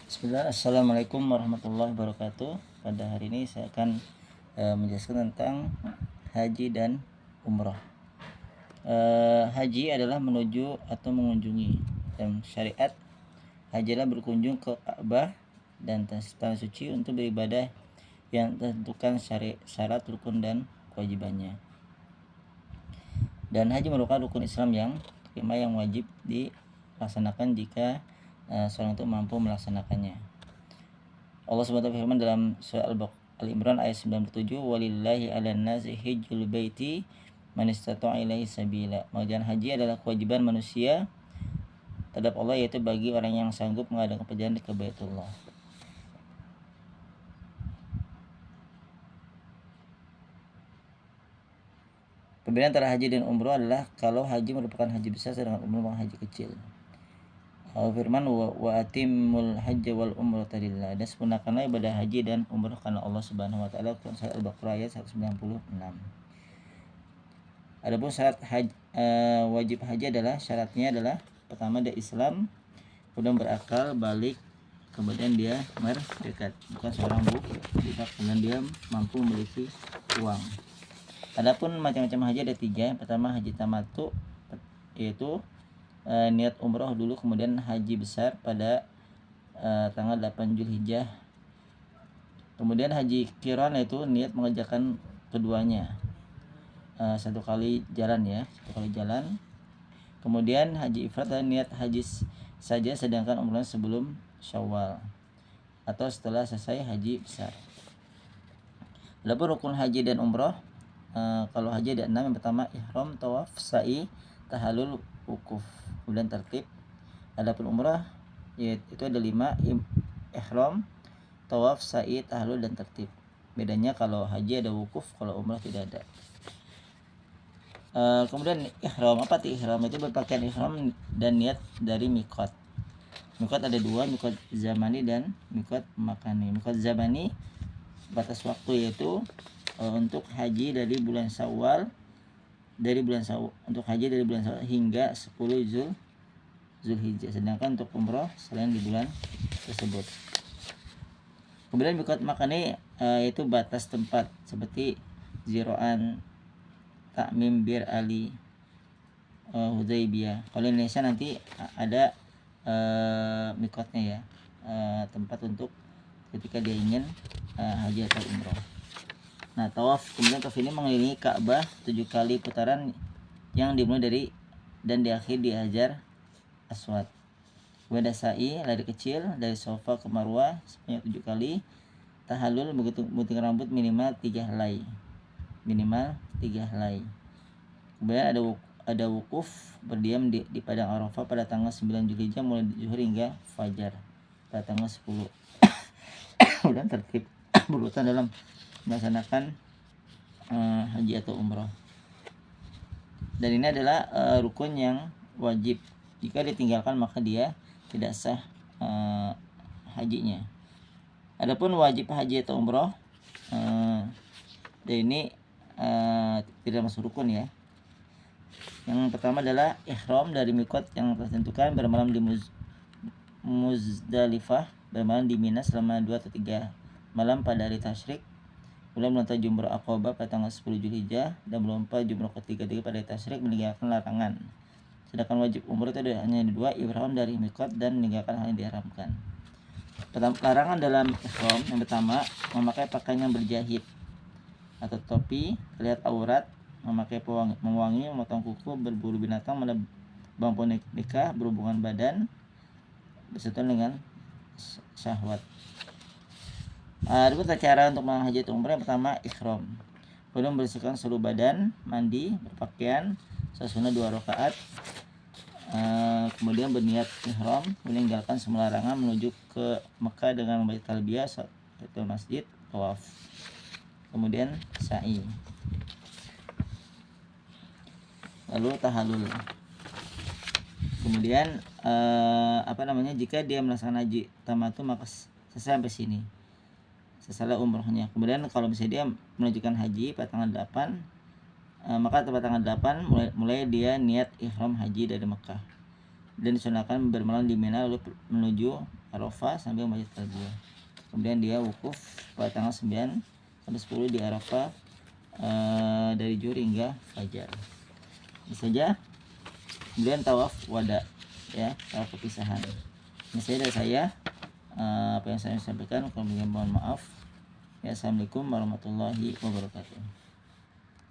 Bismillah, Assalamualaikum warahmatullahi wabarakatuh. Pada hari ini saya akan menjelaskan tentang haji dan umrah. Haji adalah menuju atau mengunjungi, dan syariat haji adalah berkunjung ke Ka'bah dan tanah suci untuk beribadah yang tentukan syarat, rukun dan kewajibannya. Dan haji merupakan rukun Islam yang kelima yang wajib dilaksanakan jika seorang itu mampu melaksanakannya. Allah SWT berfirman dalam surah Al-Imran ayat 97, walillahi 'alan nasi hijjul baiti man istata'a ilaihi sabila. Mengerjakan haji adalah kewajiban manusia terhadap Allah, yaitu bagi orang yang sanggup mengadakan perjalanan ke Baitullah. Perbedaan antara haji dan umrah adalah kalau haji merupakan haji besar, sedangkan umrah merupakan haji kecil. Allah firman wa atimul hajja wal umrata lillah, dan sempurnakanlah ibadah haji dan umrah karena Allah Subhanahu wa taala. Surat Al-Baqarah ayat 196. Adapun syarat wajib haji syaratnya adalah pertama dia Islam, kemudian berakal, balik, kemudian dia merdeka, bukan seorang budak, kemudian dia mampu memiliki uang. Adapun macam-macam haji ada 3. Yang pertama haji tamattu, yaitu niat umroh dulu kemudian haji besar pada tanggal 8 Zulhijjah. Kemudian haji qiran, yaitu niat mengerjakan keduanya, satu kali jalan. Kemudian haji ifrad adalah niat haji saja sedangkan umrah sebelum Syawal atau setelah selesai haji besar. Adapun rukun haji dan umrah, kalau haji ada 6. Yang pertama ihram, tawaf, sa'i, tahallul, wukuf, kemudian tertib. Adapun umrah yaitu ada 5, ihram, tawaf, sa'i, tahallul, dan tertib. Bedanya kalau haji ada wukuf, kalau umrah tidak ada. Kemudian ihram, apa itu ihram? Itu berpakaian ihram dan niat dari miqat. Miqat ada 2, miqat zamani dan miqat makani. Miqat zamani batas waktu, yaitu untuk haji dari bulan Syawal, untuk haji dari bulan Syawal hingga 10 Zulhijjah. Sedangkan untuk umrah selain di bulan tersebut. Kemudian miqat makani yaitu batas tempat seperti Ziro'an, Ta'mim, Bir Ali, Hudaybiyah. Kalau Indonesia nanti ada miqatnya ya, tempat untuk ketika dia ingin haji atau umrah. Nah, tawaf, kemudian tawaf ini mengelilingi Ka'bah 7 kali putaran yang dimulai dari dan diakhiri di Hajar Aswad. Kemudian ada sa'i, lari kecil dari Safa ke Marwah sebanyak 7 kali. Tahallul, gunting rambut minimal 3 helai. Kemudian ada wukuf, berdiam di padang Arafah pada tanggal 9 Zulhijjah mulai zuhur hingga fajar pada tanggal 10. Kemudian tertib berurutan dalam melaksanakan haji atau umrah. Dan ini adalah rukun yang wajib. Jika ditinggalkan maka dia tidak sah hajinya. Adapun wajib haji atau umrah, dan ini tidak masuk rukun ya. Yang pertama adalah ihram dari miqat yang tertentukan, bermalam di Muzdalifah, bermalam di Mina selama 2 atau 3 malam pada hari tasyrik, kemudian melontar jumrah Aqabah pada tanggal 10 Zulhijjah, dan melompat jumrah ketiga pada hari tasyrik, meninggalkan larangan. Sedangkan wajib umrah itu hanya 2, ihram dari miqat dan meninggalkan hal yang diharamkan. Larangan dalam ihram, yang pertama memakai pakaian yang berjahit atau topi, terlihat aurat, memakai mewangi, memotong kuku, berburu binatang, menebang pohon nikah, berhubungan badan, bersentuhan dengan syahwat. Ada cara untuk menghaji atau umrah. Yang pertama ihram, kemudian membersihkan seluruh badan, mandi, berpakaian, sunnah 2 rakaat, kemudian berniat ihram, kemudian meninggalkan semua larangan, menuju ke Mekah dengan membaca talbiyah, ke masjid, tawaf, kemudian sa'i, lalu tahallul. Kemudian jika dia melaksanakan haji tamattu maka selesai sampai sini, selesai umrohnya. Kemudian kalau misalnya dia menunjukkan haji pada tanggal 8, maka pada tanggal 8 mulai dia niat ihram haji dari Mekah, dan disunahkan bermalam di Mina lalu menuju Arafah sambil membaca talbiyah. Kemudian dia wukuf pada tanggal 9 sampai 10 di Arafah dari zuhur hingga fajar. Ini saja. Kemudian tawaf wada, ya, tawaf perpisahan. Ini saja dari saya. Apa yang saya sampaikan, kalau mohon maaf. Ya, assalamualaikum warahmatullahi wabarakatuh.